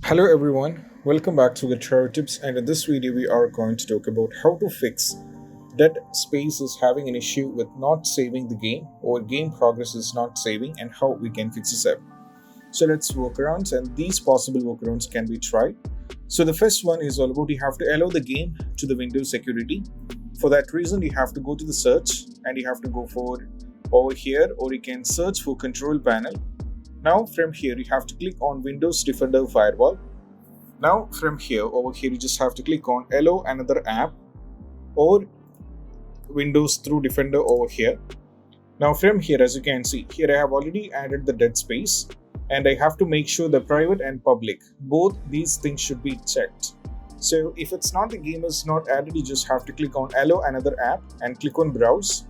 Hello everyone, welcome back to the Terror Tips, and in this video we are going to talk about how to fix DeadSpace is having an issue with not saving the game or game progress is not saving and how we can fix this up. So let's workarounds, and these possible workarounds can be tried. So the first one is all about you have to allow the game to the Windows security. For that reason you have to go to the search and you have to go for over here, or you can search for control panel. Now from here you have to click on Windows Defender Firewall. Now from here over here you just have to click on allow another app or Windows through Defender over here. Now from here, as you can see here, I have already added the DeadSpace and I have to make sure the private and public, both these things should be checked. So if it's not, the game is not added, you just have to click on allow another app and click on browse,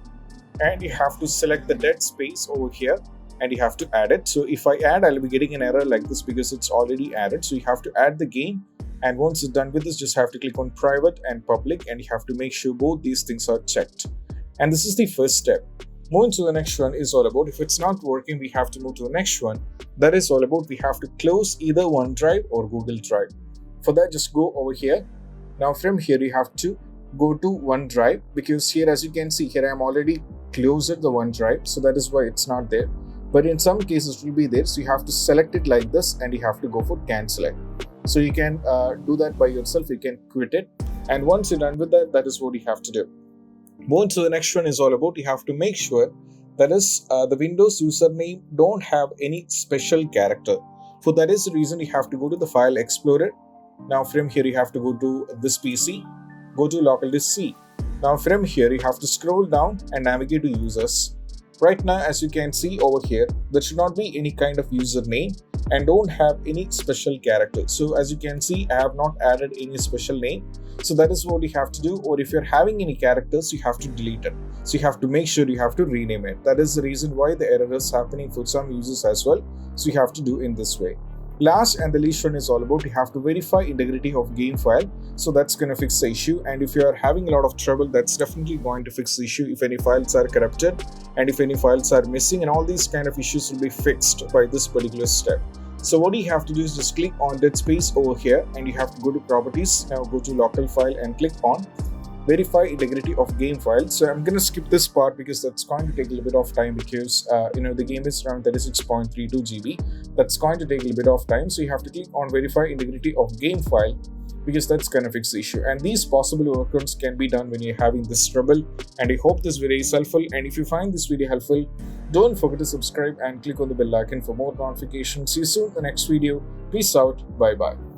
and you have to select the DeadSpace over here and you have to add it. So if I add, I'll be getting an error like this because it's already added. So you have to add the game, and once you're done with this, just have to click on private and public and you have to make sure both these things are checked. And this is the first step. Moving to the next one is all about, if it's not working, we have to move to the next one. That is all about, we have to close either OneDrive or Google Drive. For that, just go over here. Now from here you have to go to OneDrive, because here, as you can see here, I am already closed the OneDrive, so that is why it's not there. But in some cases it will be there, so you have to select it like this and you have to go for cancel it. So you can do that by yourself, you can quit it, and once you're done with that, that is what you have to do. Moving to the next one is all about, you have to make sure that is the Windows username don't have any special character. For that is the reason you have to go to the File Explorer. Now from here you have to go to this PC, go to local disk C. Now from here you have to scroll down and navigate to users. Right now, as you can see over here, there should not be any kind of username and don't have any special character. So as you can see, I have not added any special name. So that is what you have to do. Or if you're having any characters, you have to delete it. So you have to make sure you have to rename it. That is the reason why the error is happening for some users as well. So you have to do in this way. Last and the least one is all about, you have to verify integrity of game file. So that's going to fix the issue. And if you are having a lot of trouble, that's definitely going to fix the issue. If any files are corrupted and if any files are missing, and all these kind of issues will be fixed by this particular step. So what you have to do is just click on DeadSpace over here and you have to go to properties. Now go to local file and click on verify integrity of game file. So I'm going to skip this part because that's going to take a little bit of time, because the game is around 36.32 GB. That's going to take a little bit of time. So you have to click on verify integrity of game file, because that's going to fix the issue. And these possible workarounds can be done when you're having this trouble. And I hope this video is helpful. And if you find this video helpful, don't forget to subscribe and click on the bell icon for more notifications. See you soon in the next video. Peace out. Bye bye.